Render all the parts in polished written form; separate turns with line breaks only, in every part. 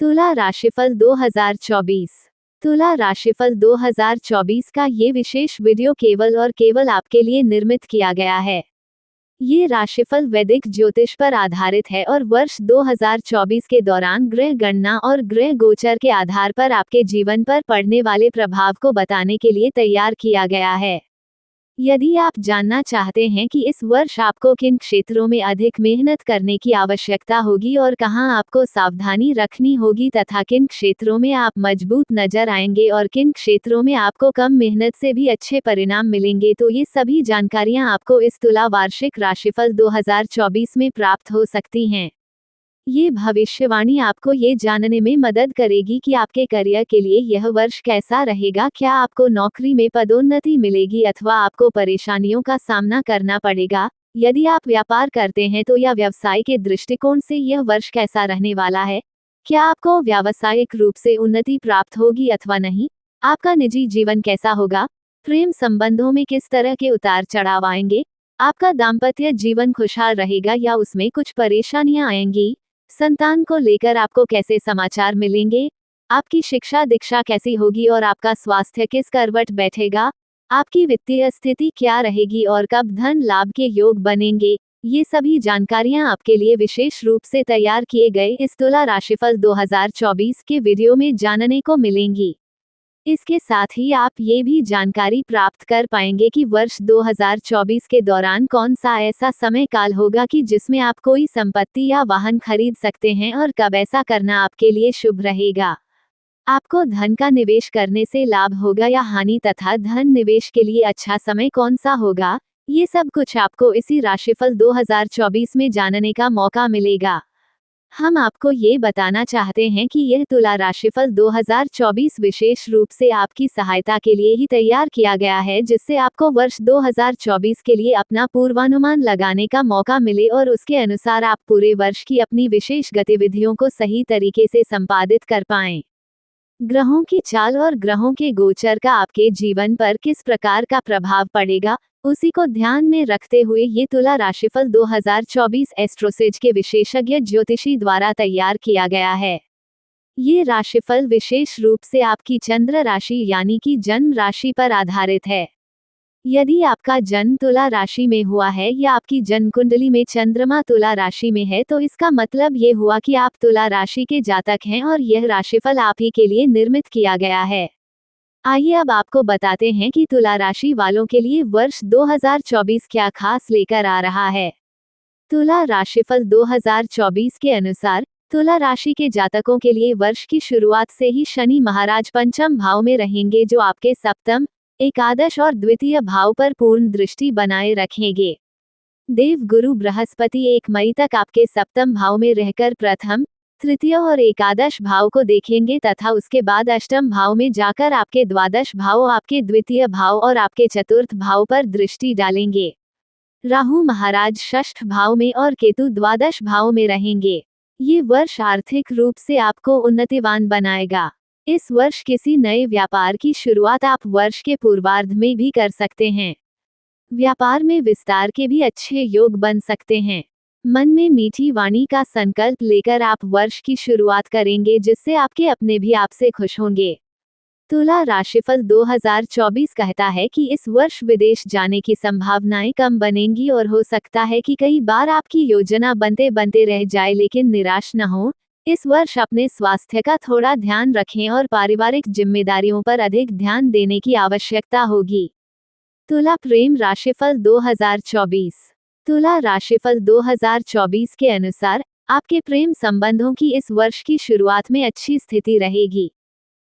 तुला राशिफल 2024। तुला राशिफल 2024 का ये विशेष वीडियो केवल और केवल आपके लिए निर्मित किया गया है। ये राशिफल वैदिक ज्योतिष पर आधारित है और वर्ष 2024 के दौरान ग्रह गणना और ग्रह गोचर के आधार पर आपके जीवन पर पड़ने वाले प्रभाव को बताने के लिए तैयार किया गया है। यदि आप जानना चाहते हैं कि इस वर्ष आपको किन क्षेत्रों में अधिक मेहनत करने की आवश्यकता होगी और कहां आपको सावधानी रखनी होगी तथा किन क्षेत्रों में आप मजबूत नजर आएंगे और किन क्षेत्रों में आपको कम मेहनत से भी अच्छे परिणाम मिलेंगे, तो ये सभी जानकारियां आपको इस तुला वार्षिक राशिफल 2024 में प्राप्त हो सकती हैं। ये भविष्यवाणी आपको ये जानने में मदद करेगी कि आपके करियर के लिए यह वर्ष कैसा रहेगा, क्या आपको नौकरी में पदोन्नति मिलेगी अथवा आपको परेशानियों का सामना करना पड़ेगा। यदि आप व्यापार करते हैं तो या व्यवसाय के दृष्टिकोण से यह वर्ष कैसा रहने वाला है, क्या आपको व्यावसायिक रूप से उन्नति प्राप्त होगी अथवा नहीं, आपका निजी जीवन कैसा होगा, प्रेम संबंधों में किस तरह के उतार चढ़ाव आएंगे, आपका दाम्पत्य जीवन खुशहाल रहेगा या उसमें कुछ परेशानियां आएंगी, संतान को लेकर आपको कैसे समाचार मिलेंगे, आपकी शिक्षा दीक्षा कैसी होगी और आपका स्वास्थ्य किस करवट बैठेगा, आपकी वित्तीय स्थिति क्या रहेगी और कब धन लाभ के योग बनेंगे। ये सभी जानकारियां आपके लिए विशेष रूप से तैयार किए गए इस तुला राशिफल 2024 के वीडियो में जानने को मिलेंगी। इसके साथ ही आप ये भी जानकारी प्राप्त कर पाएंगे कि वर्ष 2024 के दौरान कौन सा ऐसा समय काल होगा कि जिसमें आप कोई संपत्ति या वाहन खरीद सकते हैं और कब ऐसा करना आपके लिए शुभ रहेगा। आपको धन का निवेश करने से लाभ होगा या हानि तथा धन निवेश के लिए अच्छा समय कौन सा होगा, ये सब कुछ आपको इसी राशिफल 2024 में जानने का मौका मिलेगा। हम आपको ये बताना चाहते हैं कि यह तुला राशिफल 2024 विशेष रूप से आपकी सहायता के लिए ही तैयार किया गया है, जिससे आपको वर्ष 2024 के लिए अपना पूर्वानुमान लगाने का मौका मिले और उसके अनुसार आप पूरे वर्ष की अपनी विशेष गतिविधियों को सही तरीके से संपादित कर पाएं। ग्रहों की चाल और ग्रहों के गोचर का आपके जीवन पर किस प्रकार का प्रभाव पड़ेगा, उसी को ध्यान में रखते हुए ये तुला राशिफल 2024 एस्ट्रोसेज के विशेषज्ञ ज्योतिषी द्वारा तैयार किया गया है। ये राशिफल विशेष रूप से आपकी चंद्र राशि यानी कि जन्म राशि पर आधारित है। यदि आपका जन्म तुला राशि में हुआ है या आपकी जन्म कुंडली में चंद्रमा तुला राशि में है, तो इसका मतलब ये हुआ कि आप तुला राशि के जातक हैं और यह राशिफल आप ही के लिए निर्मित किया गया है। आइए अब आपको बताते हैं कि तुला राशि वालों के लिए वर्ष 2024 क्या खास लेकर आ रहा है। तुला राशिफल 2024 के अनुसार तुला राशि के जातकों के लिए वर्ष की शुरुआत से ही शनि महाराज पंचम भाव में रहेंगे, जो आपके सप्तम, एकादश और द्वितीय भाव पर पूर्ण दृष्टि बनाए रखेंगे। देव गुरु बृहस्पति 1 मई तक आपके सप्तम भाव में रहकर प्रथम, तृतीय और एकादश भाव को देखेंगे तथा उसके बाद अष्टम भाव में जाकर आपके द्वादश भाव, आपके द्वितीय भाव और आपके चतुर्थ भाव पर दृष्टि डालेंगे। राहु महाराज षष्ठ भाव में और केतु द्वादश भाव में रहेंगे। ये वर्ष आर्थिक रूप से आपको उन्नतिवान बनाएगा। इस वर्ष किसी नए व्यापार की शुरुआत आप वर्ष के पूर्वार्ध में भी कर सकते हैं। व्यापार में विस्तार के भी अच्छे योग बन सकते हैं। मन में मीठी वाणी का संकल्प लेकर आप वर्ष की शुरुआत करेंगे, जिससे आपके अपने भी आपसे खुश होंगे। तुला राशिफल 2024 कहता है कि इस वर्ष विदेश जाने की संभावनाएं कम बनेंगी और हो सकता है कि कई बार आपकी योजना बनते बनते रह जाए, लेकिन निराश न हो। इस वर्ष अपने स्वास्थ्य का थोड़ा ध्यान रखें और पारिवारिक जिम्मेदारियों पर अधिक ध्यान देने की आवश्यकता होगी। तुला प्रेम राशिफल 2024। तुला राशिफल 2024 के अनुसार आपके प्रेम संबंधों की इस वर्ष की शुरुआत में अच्छी स्थिति रहेगी।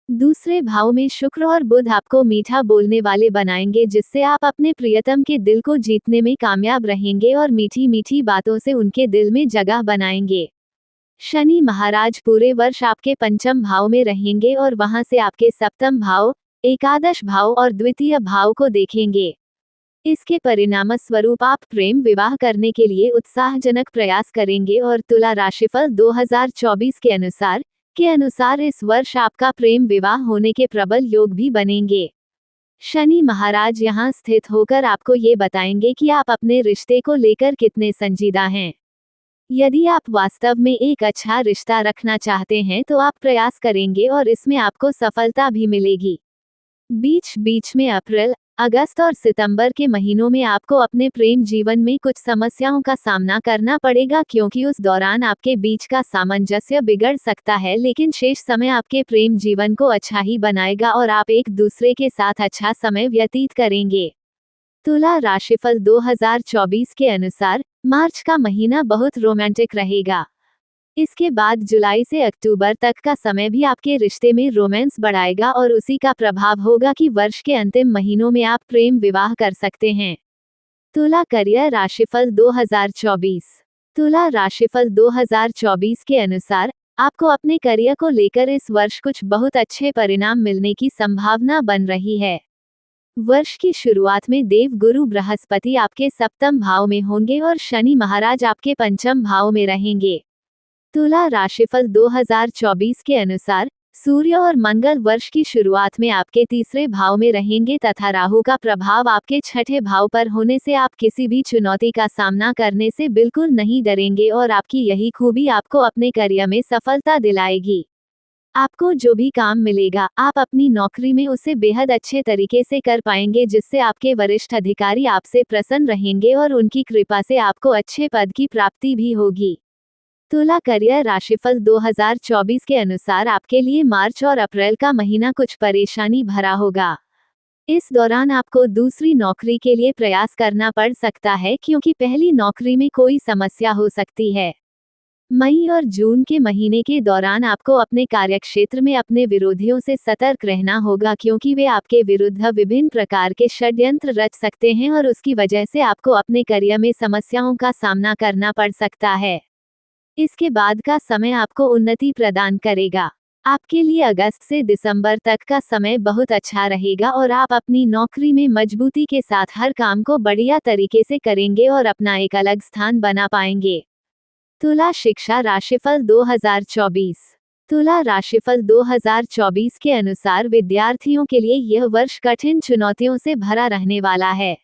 दूसरे भाव में शुक्र और बुध आपको मीठा बोलने वाले बनाएंगे, जिससे आप अपने प्रियतम के दिल को जीतने में कामयाब रहेंगे और मीठी मीठी बातों से उनके दिल में जगह बनाएंगे। शनि महाराज पूरे वर्ष आपके पंचम भाव में रहेंगे और वहां से आपके सप्तम भाव, एकादश भाव और द्वितीय भाव को देखेंगे। इसके परिणाम स्वरूप आप प्रेम विवाह करने के लिए उत्साहजनक प्रयास करेंगे और तुला राशिफल 2024 के अनुसार इस वर्ष आपका प्रेम विवाह होने के प्रबल योग भी बनेंगे। शनि महाराज यहाँ स्थित होकर आपको ये बताएंगे कि आप अपने रिश्ते को लेकर कितने संजीदा हैं। यदि आप वास्तव में एक अच्छा रिश्ता रखना चाहते हैं तो आप प्रयास करेंगे और इसमें आपको सफलता भी मिलेगी। बीच बीच में अप्रैल, अगस्त और सितंबर के महीनों में आपको अपने प्रेम जीवन में कुछ समस्याओं का सामना करना पड़ेगा, क्योंकि उस दौरान आपके बीच का सामंजस्य बिगड़ सकता है, लेकिन शेष समय आपके प्रेम जीवन को अच्छा ही बनाएगा और आप एक दूसरे के साथ अच्छा समय व्यतीत करेंगे। तुला राशिफल 2024 के अनुसार मार्च का महीना बहुत रोमांटिक रहेगा। इसके बाद जुलाई से अक्टूबर तक का समय भी आपके रिश्ते में रोमांस बढ़ाएगा और उसी का प्रभाव होगा कि वर्ष के अंतिम महीनों में आप प्रेम विवाह कर सकते हैं। तुला करियर राशिफल 2024। तुला राशिफल 2024 के अनुसार आपको अपने करियर को लेकर इस वर्ष कुछ बहुत अच्छे परिणाम मिलने की संभावना बन रही है। वर्ष की शुरुआत में देव गुरु बृहस्पति आपके सप्तम भाव में होंगे और शनि महाराज आपके पंचम भाव में रहेंगे। तुला राशिफल 2024 के अनुसार सूर्य और मंगल वर्ष की शुरुआत में आपके तीसरे भाव में रहेंगे तथा राहु का प्रभाव आपके छठे भाव पर होने से आप किसी भी चुनौती का सामना करने से बिल्कुल नहीं डरेंगे और आपकी यही खूबी आपको अपने करियर में सफलता दिलाएगी। आपको जो भी काम मिलेगा आप अपनी नौकरी में उसे बेहद अच्छे तरीके से कर पाएंगे, जिससे आपके वरिष्ठ अधिकारी आपसे प्रसन्न रहेंगे और उनकी कृपा से आपको अच्छे पद की प्राप्ति भी होगी। तुला करियर राशिफल 2024 के अनुसार आपके लिए मार्च और अप्रैल का महीना कुछ परेशानी भरा होगा। इस दौरान आपको दूसरी नौकरी के लिए प्रयास करना पड़ सकता है, क्योंकि पहली नौकरी में कोई समस्या हो सकती है। मई और जून के महीने के दौरान आपको अपने कार्यक्षेत्र में अपने विरोधियों से सतर्क रहना होगा, क्योंकि वे आपके विरुद्ध विभिन्न प्रकार के षड्यंत्र रच सकते हैं और उसकी वजह से आपको अपने करियर में समस्याओं का सामना करना पड़ सकता है। इसके बाद का समय आपको उन्नति प्रदान करेगा। आपके लिए अगस्त से दिसंबर तक का समय बहुत अच्छा रहेगा और आप अपनी नौकरी में मजबूती के साथ हर काम को बढ़िया तरीके से करेंगे और अपना एक अलग स्थान बना पाएंगे। तुला शिक्षा राशिफल 2024। तुला राशिफल 2024 के अनुसार विद्यार्थियों के लिए यह वर्ष कठिन चुनौतियों से भरा रहने वाला है।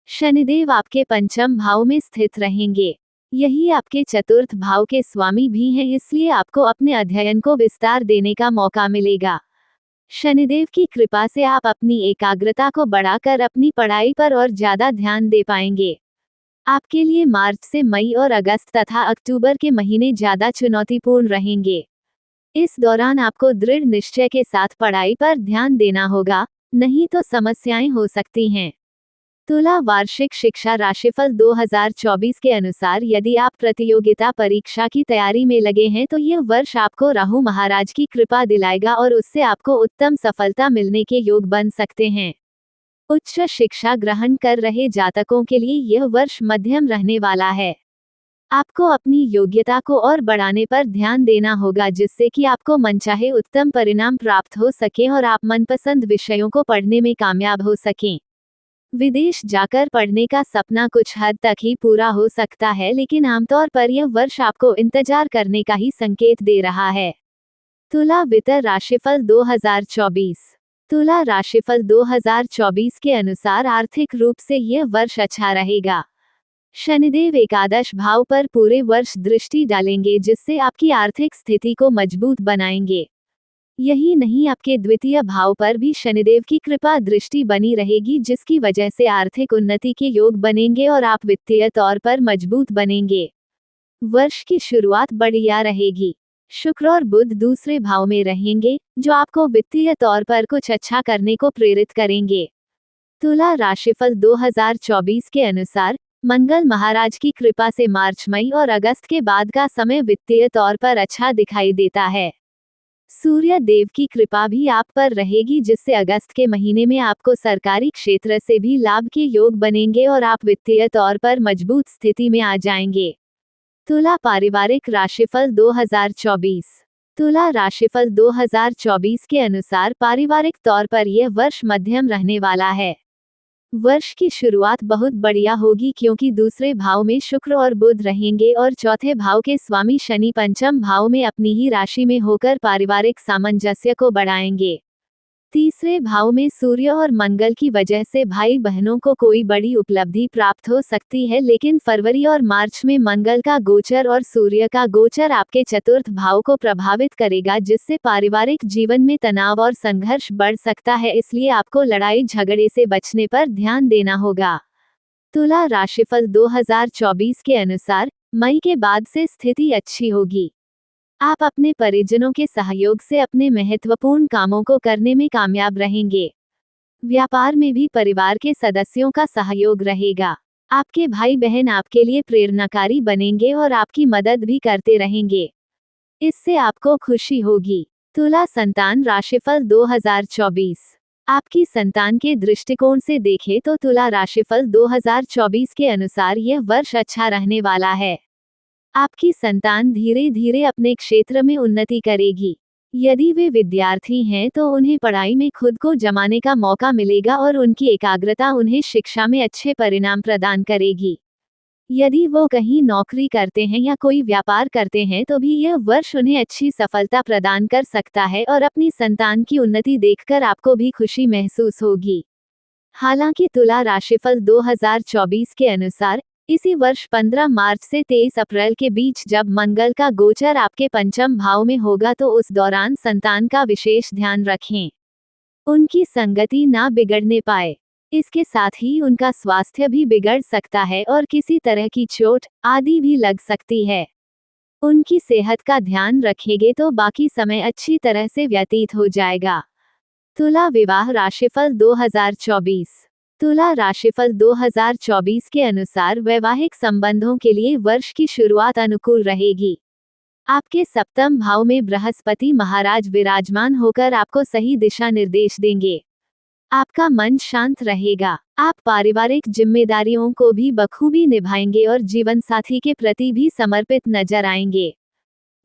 शनिदेव आपके पंचम भाव में स्थित रहेंगे। यही आपके चतुर्थ भाव के स्वामी भी हैं, इसलिए आपको अपने अध्ययन को विस्तार देने का मौका मिलेगा। शनिदेव की कृपा से आप अपनी एकाग्रता को बढ़ाकर अपनी पढ़ाई पर और ज्यादा ध्यान दे पाएंगे। आपके लिए मार्च से मई और अगस्त तथा अक्टूबर के महीने ज्यादा चुनौतीपूर्ण रहेंगे। इस दौरान आपको दृढ़ निश्चय के साथ पढ़ाई पर ध्यान देना होगा, नहीं तो समस्याएं हो सकती हैं। तुला वार्षिक शिक्षा राशिफल 2024 के अनुसार यदि आप प्रतियोगिता परीक्षा की तैयारी में लगे हैं तो यह वर्ष आपको राहु महाराज की कृपा दिलाएगा और उससे आपको उत्तम सफलता मिलने के योग बन सकते हैं। उच्च शिक्षा ग्रहण कर रहे जातकों के लिए यह वर्ष मध्यम रहने वाला है। आपको अपनी योग्यता को और बढ़ाने पर ध्यान देना होगा, जिससे कि आपको मनचाहे उत्तम परिणाम प्राप्त हो सके और आप मनपसंद विषयों को पढ़ने में कामयाब हो सकें। विदेश जाकर पढ़ने का सपना कुछ हद तक ही पूरा हो सकता है, लेकिन आमतौर पर यह वर्ष आपको इंतजार करने का ही संकेत दे रहा है। तुला वित्त राशिफल 2024। तुला राशिफल 2024 के अनुसार आर्थिक रूप से यह वर्ष अच्छा रहेगा। शनिदेव एकादश भाव पर पूरे वर्ष दृष्टि डालेंगे, जिससे आपकी आर्थिक स्थिति को मजबूत बनाएंगे। यही नहीं, आपके द्वितीय भाव पर भी शनिदेव की कृपा दृष्टि बनी रहेगी, जिसकी वजह से आर्थिक उन्नति के योग बनेंगे और आप वित्तीय तौर पर मजबूत बनेंगे। वर्ष की शुरुआत बढ़िया रहेगी। शुक्र और बुध दूसरे भाव में रहेंगे, जो आपको वित्तीय तौर पर कुछ अच्छा करने को प्रेरित करेंगे। तुला राशिफल 2024 के अनुसार मंगल महाराज की कृपा से मार्च, मई और अगस्त के बाद का समय वित्तीय तौर पर अच्छा दिखाई देता है। सूर्य देव की कृपा भी आप पर रहेगी, जिससे अगस्त के महीने में आपको सरकारी क्षेत्र से भी लाभ के योग बनेंगे और आप वित्तीय तौर पर मजबूत स्थिति में आ जाएंगे। तुला पारिवारिक राशिफल 2024। तुला राशिफल 2024 के अनुसार पारिवारिक तौर पर यह वर्ष मध्यम रहने वाला है। वर्ष की शुरुआत बहुत बढ़िया होगी, क्योंकि दूसरे भाव में शुक्र और बुध रहेंगे और चौथे भाव के स्वामी शनि पंचम भाव में अपनी ही राशि में होकर पारिवारिक सामंजस्य को बढ़ाएंगे। तीसरे भाव में सूर्य और मंगल की वजह से भाई बहनों को कोई बड़ी उपलब्धि प्राप्त हो सकती है, लेकिन फरवरी और मार्च में मंगल का गोचर और सूर्य का गोचर आपके चतुर्थ भाव को प्रभावित करेगा, जिससे पारिवारिक जीवन में तनाव और संघर्ष बढ़ सकता है। इसलिए आपको लड़ाई झगड़े से बचने पर ध्यान देना होगा। तुला राशिफल 2024 के अनुसार मई के बाद से स्थिति अच्छी होगी। आप अपने परिजनों के सहयोग से अपने महत्वपूर्ण कामों को करने में कामयाब रहेंगे। व्यापार में भी परिवार के सदस्यों का सहयोग रहेगा। आपके भाई बहन आपके लिए प्रेरणाकारी बनेंगे और आपकी मदद भी करते रहेंगे। इससे आपको खुशी होगी। तुला संतान राशिफल 2024। आपकी संतान के दृष्टिकोण से देखें तो तुला राशिफल 2024 के अनुसार यह वर्ष अच्छा रहने वाला है। आपकी संतान धीरे धीरे अपने क्षेत्र में उन्नति करेगी। यदि वे विद्यार्थी हैं तो उन्हें पढ़ाई में खुद को जमाने का मौका मिलेगा और उनकी एकाग्रता उन्हें शिक्षा में अच्छे परिणाम प्रदान करेगी। यदि वो कहीं नौकरी करते हैं या कोई व्यापार करते हैं तो भी यह वर्ष उन्हें अच्छी सफलता प्रदान कर सकता है और अपनी संतान की उन्नति देखकर आपको भी खुशी महसूस होगी। हालांकि तुला राशिफल 2024 के अनुसार इसी वर्ष 15 मार्च से 23 अप्रैल के बीच जब मंगल का गोचर आपके पंचम भाव में होगा तो उस दौरान संतान का विशेष ध्यान रखें। उनकी संगति ना बिगड़ने पाए। इसके साथ ही उनका स्वास्थ्य भी बिगड़ सकता है और किसी तरह की चोट आदि भी लग सकती है। उनकी सेहत का ध्यान रखेंगे तो बाकी समय अच्छी तरह से व्यतीत हो जाएगा। तुला विवाह राशिफल 2024। तुला राशिफल 2024 के अनुसार वैवाहिक संबंधों के लिए वर्ष की शुरुआत अनुकूल रहेगी। आपके सप्तम भाव में बृहस्पति महाराज विराजमान होकर आपको सही दिशा निर्देश देंगे। आपका मन शांत रहेगा। आप पारिवारिक जिम्मेदारियों को भी बखूबी निभाएंगे और जीवन साथी के प्रति भी समर्पित नजर आएंगे।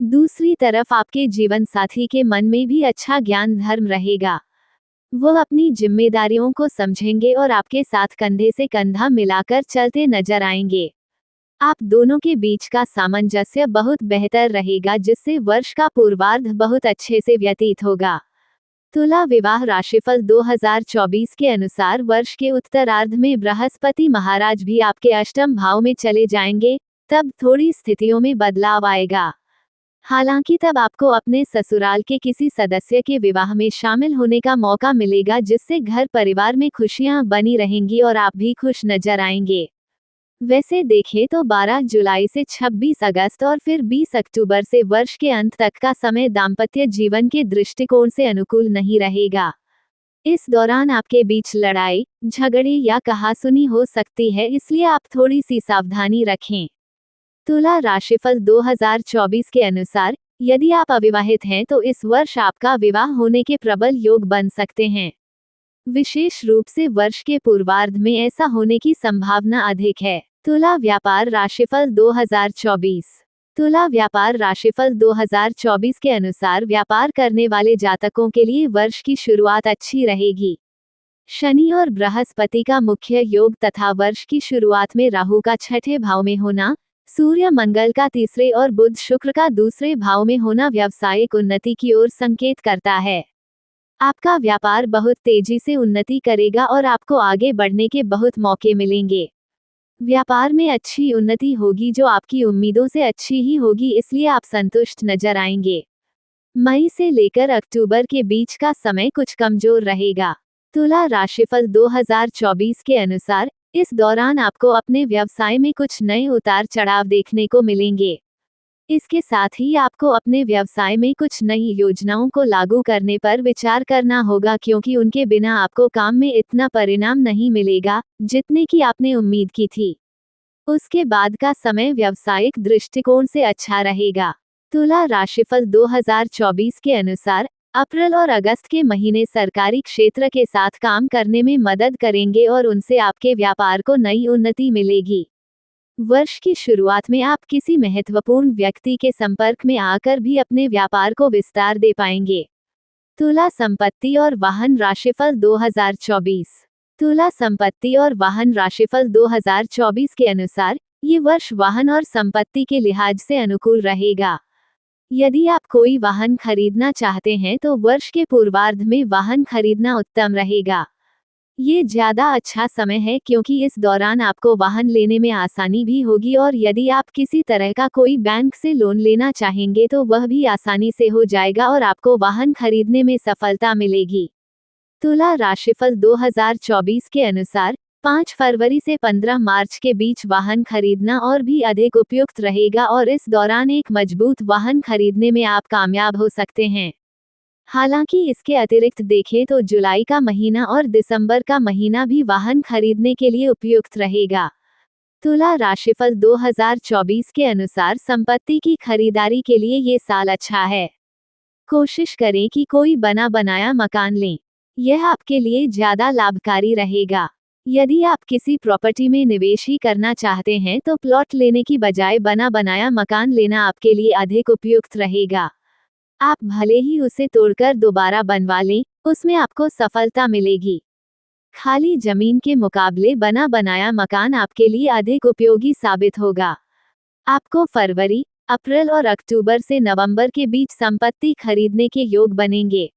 दूसरी तरफ आपके जीवन साथी के मन में भी अच्छा ज्ञान धर्म रहेगा। वो अपनी जिम्मेदारियों को समझेंगे और आपके साथ कंधे से कंधा मिलाकर चलते नजर आएंगे। आप दोनों के बीच का सामंजस्य बहुत बेहतर रहेगा, जिससे वर्ष का पूर्वार्ध बहुत अच्छे से व्यतीत होगा। तुला विवाह राशिफल 2024 के अनुसार वर्ष के उत्तरार्ध में बृहस्पति महाराज भी आपके अष्टम भाव में चले जाएंगे, तब थोड़ी स्थितियों में बदलाव आएगा। हालांकि तब आपको अपने ससुराल के किसी सदस्य के विवाह में शामिल होने का मौका मिलेगा, जिससे घर परिवार में खुशियां बनी रहेंगी और आप भी खुश नजर आएंगे। वैसे देखें तो 12 जुलाई से 26 अगस्त और फिर 20 अक्टूबर से वर्ष के अंत तक का समय दाम्पत्य जीवन के दृष्टिकोण से अनुकूल नहीं रहेगा। इस दौरान आपके बीच लड़ाई झगड़े या कहासुनी हो सकती है, इसलिए आप थोड़ी सी सावधानी रखें। तुला राशिफल 2024 के अनुसार यदि आप अविवाहित हैं तो इस वर्ष आपका विवाह होने के प्रबल योग बन सकते हैं। विशेष रूप से वर्ष के पूर्वार्ध में ऐसा होने की संभावना अधिक है। तुला व्यापार राशिफल 2024। तुला व्यापार राशिफल 2024 के अनुसार व्यापार करने वाले जातकों के लिए वर्ष की शुरुआत अच्छी रहेगी। शनि और बृहस्पति का मुख्य योग तथा वर्ष की शुरुआत में राहु का छठे भाव में होना, सूर्य मंगल का तीसरे और बुध शुक्र का दूसरे भाव में होना व्यावसायिक उन्नति की ओर संकेत करता है। आपका व्यापार बहुत तेजी से उन्नति करेगा और आपको आगे बढ़ने के बहुत मौके मिलेंगे। व्यापार में अच्छी उन्नति होगी जो आपकी उम्मीदों से अच्छी ही होगी, इसलिए आप संतुष्ट नजर आएंगे। मई से लेकर अक्टूबर के बीच का समय कुछ कमजोर रहेगा। तुला राशिफल 2024 के अनुसार इस दौरान आपको अपने व्यवसाय में कुछ नए उतार चढ़ाव देखने को मिलेंगे। इसके साथ ही आपको अपने व्यवसाय में कुछ नई योजनाओं को लागू करने पर विचार करना होगा, क्योंकि उनके बिना आपको काम में इतना परिणाम नहीं मिलेगा जितने की आपने उम्मीद की थी। उसके बाद का समय व्यावसायिक दृष्टिकोण से अच्छा रहेगा। तुला राशिफल 2024 के अनुसार अप्रैल और अगस्त के महीने सरकारी क्षेत्र के साथ काम करने में मदद करेंगे और उनसे आपके व्यापार को नई उन्नति मिलेगी। वर्ष की शुरुआत में आप किसी महत्वपूर्ण व्यक्ति के संपर्क में आकर भी अपने व्यापार को विस्तार दे पाएंगे। तुला संपत्ति और वाहन राशिफल 2024। तुला संपत्ति और वाहन राशिफल 2024 के अनुसार ये वर्ष वाहन और संपत्ति के लिहाज से अनुकूल रहेगा। यदि आप कोई वाहन खरीदना चाहते हैं तो वर्ष के पूर्वार्ध में वाहन खरीदना उत्तम रहेगा। ये ज्यादा अच्छा समय है क्योंकि इस दौरान आपको वाहन लेने में आसानी भी होगी और यदि आप किसी तरह का कोई बैंक से लोन लेना चाहेंगे तो वह भी आसानी से हो जाएगा और आपको वाहन खरीदने में सफलता मिलेगी। तुला राशिफल 2024 के अनुसार 5 फरवरी से 15 मार्च के बीच वाहन खरीदना और भी अधिक उपयुक्त रहेगा और इस दौरान एक मजबूत वाहन खरीदने में आप कामयाब हो सकते हैं। हालांकि इसके अतिरिक्त देखें तो जुलाई का महीना और दिसंबर का महीना भी वाहन खरीदने के लिए उपयुक्त रहेगा। तुला राशिफल 2024 के अनुसार संपत्ति की खरीदारी के लिए ये साल अच्छा है। कोशिश करें कि कोई बना बनाया मकान लें। यह आपके लिए ज्यादा लाभकारी रहेगा। यदि आप किसी प्रॉपर्टी में निवेश ही करना चाहते हैं तो प्लॉट लेने की बजाय बना बनाया मकान लेना आपके लिए अधिक उपयुक्त रहेगा। आप भले ही उसे तोड़कर दोबारा बनवा लें, उसमें आपको सफलता मिलेगी। खाली जमीन के मुकाबले बना बनाया मकान आपके लिए अधिक उपयोगी साबित होगा। आपको फरवरी, अप्रैल और अक्टूबर से नवंबर के बीच संपत्ति खरीदने के योग बनेंगे।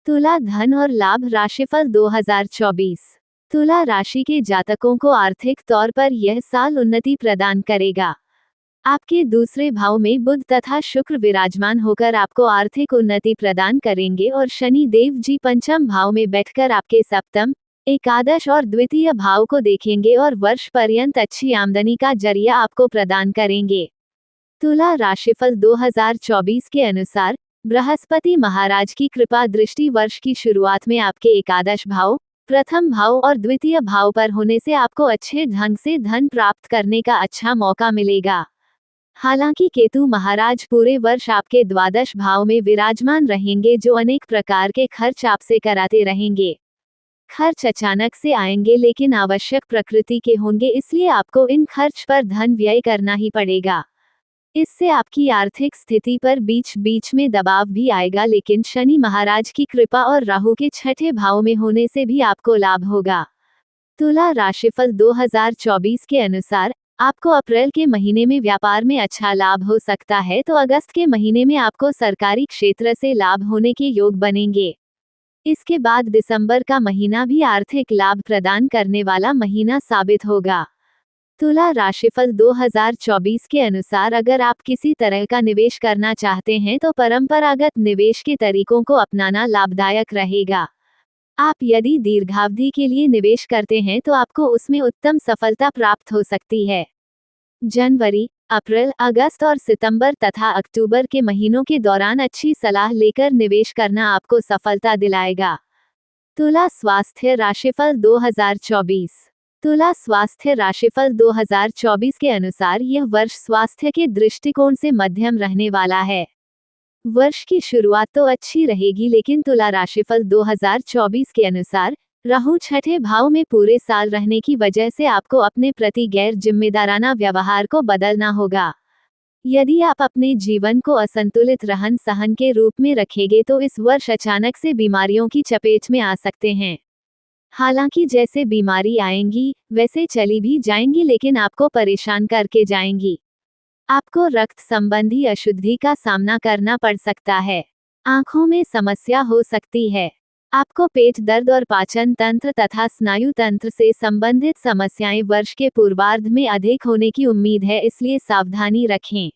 तुला धन और लाभ राशिफल 2024। तुला राशि के जातकों को आर्थिक तौर पर यह साल उन्नति प्रदान करेगा। आपके दूसरे भाव में बुध तथा शुक्र विराजमान होकर आपको आर्थिक उन्नति प्रदान करेंगे और शनि देव जी पंचम भाव में बैठकर आपके सप्तम, एकादश और द्वितीय भाव को देखेंगे और वर्ष पर्यंत अच्छी आमदनी का जरिया आपको प्रदान करेंगे। तुला राशिफल 2024 के अनुसार बृहस्पति महाराज की कृपा दृष्टि वर्ष की शुरुआत में आपके एकादश भाव, प्रथम भाव और द्वितीय भाव पर होने से आपको अच्छे ढंग से धन प्राप्त करने का अच्छा मौका मिलेगा। हालांकि केतु महाराज पूरे वर्ष आपके द्वादश भाव में विराजमान रहेंगे जो अनेक प्रकार के खर्च आपसे कराते रहेंगे। खर्च अचानक से आएंगे लेकिन आवश्यक प्रकृति के होंगे, इसलिए आपको इन खर्च पर धन व्यय करना ही पड़ेगा। इससे आपकी आर्थिक स्थिति पर बीच बीच में दबाव भी आएगा, लेकिन शनि महाराज की कृपा और राहु के छठे भाव में होने से भी आपको लाभ होगा। तुला राशिफल 2024 के अनुसार आपको अप्रैल के महीने में व्यापार में अच्छा लाभ हो सकता है तो अगस्त के महीने में आपको सरकारी क्षेत्र से लाभ होने के योग बनेंगे। इसके बाद दिसंबर का महीना भी आर्थिक लाभ प्रदान करने वाला महीना साबित होगा। तुला राशिफल 2024 के अनुसार अगर आप किसी तरह का निवेश करना चाहते हैं तो परंपरागत निवेश के तरीकों को अपनाना लाभदायक रहेगा। आप यदि दीर्घावधि के लिए निवेश करते हैं तो आपको उसमें उत्तम सफलता प्राप्त हो सकती है। जनवरी, अप्रैल, अगस्त और सितंबर तथा अक्टूबर के महीनों के दौरान अच्छी सलाह लेकर निवेश करना आपको सफलता दिलाएगा। तुला स्वास्थ्य राशिफल 2024। तुला स्वास्थ्य राशिफल 2024 के अनुसार यह वर्ष स्वास्थ्य के दृष्टिकोण से मध्यम रहने वाला है। वर्ष की शुरुआत तो अच्छी रहेगी, लेकिन तुला राशिफल 2024 के अनुसार राहु छठे भाव में पूरे साल रहने की वजह से आपको अपने प्रति गैर जिम्मेदाराना व्यवहार को बदलना होगा। यदि आप अपने जीवन को असंतुलित रहन सहन के रूप में रखेंगे तो इस वर्ष अचानक से बीमारियों की चपेट में आ सकते हैं। हालांकि जैसे बीमारी आएंगी वैसे चली भी जाएंगी, लेकिन आपको परेशान करके जाएंगी। आपको रक्त संबंधी अशुद्धि का सामना करना पड़ सकता है। आंखों में समस्या हो सकती है। आपको पेट दर्द और पाचन तंत्र तथा स्नायु तंत्र से संबंधित समस्याएं वर्ष के पूर्वार्ध में अधिक होने की उम्मीद है, इसलिए सावधानी रखें।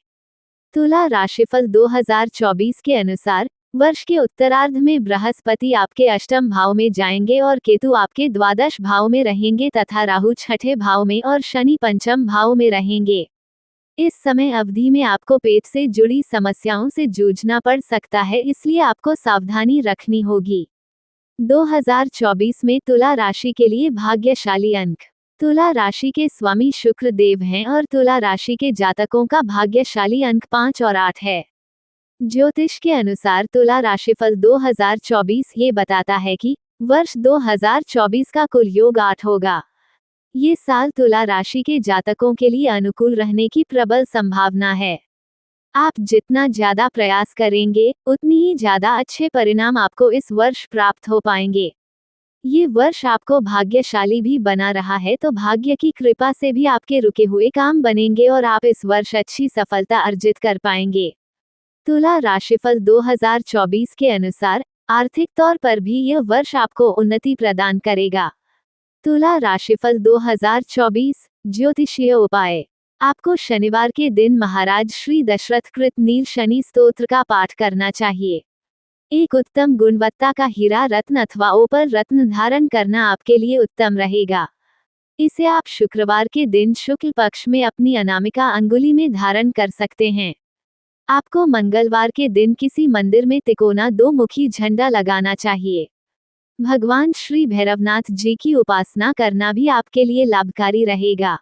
तुला राशिफल 2024 के अनुसार वर्ष के उत्तरार्ध में बृहस्पति आपके अष्टम भाव में जाएंगे और केतु आपके द्वादश भाव में रहेंगे तथा राहु छठे भाव में और शनि पंचम भाव में रहेंगे। इस समय अवधि में आपको पेट से जुड़ी समस्याओं से जूझना पड़ सकता है, इसलिए आपको सावधानी रखनी होगी। 2024 में तुला राशि के लिए भाग्यशाली अंक। तुला राशि के स्वामी शुक्र देव हैं और तुला राशि के जातकों का भाग्यशाली अंक 5 और 8 है। ज्योतिष के अनुसार तुला राशिफल 2024 ये बताता है कि वर्ष 2024 का कुल योग 8 होगा। ये साल तुला राशि के जातकों के लिए अनुकूल रहने की प्रबल संभावना है। आप जितना ज्यादा प्रयास करेंगे उतनी ही ज्यादा अच्छे परिणाम आपको इस वर्ष प्राप्त हो पाएंगे। ये वर्ष आपको भाग्यशाली भी बना रहा है, तो भाग्य की कृपा से भी आपके रुके हुए काम बनेंगे और आप इस वर्ष अच्छी सफलता अर्जित कर पाएंगे। तुला राशिफल 2024 के अनुसार आर्थिक तौर पर भी यह वर्ष आपको उन्नति प्रदान करेगा। तुला राशिफल 2024 ज्योतिषीय उपाय। आपको शनिवार के दिन महाराज श्री दशरथ कृत नील शनि स्तोत्र का पाठ करना चाहिए। एक उत्तम गुणवत्ता का हीरा रत्न अथवा ओपर रत्न धारण करना आपके लिए उत्तम रहेगा। इसे आप शुक्रवार के दिन शुक्ल पक्ष में अपनी अनामिका अंगुली में धारण कर सकते हैं। आपको मंगलवार के दिन किसी मंदिर में तिकोना 2 मुखी झंडा लगाना चाहिए। भगवान श्री भैरवनाथ जी की उपासना करना भी आपके लिए लाभकारी रहेगा।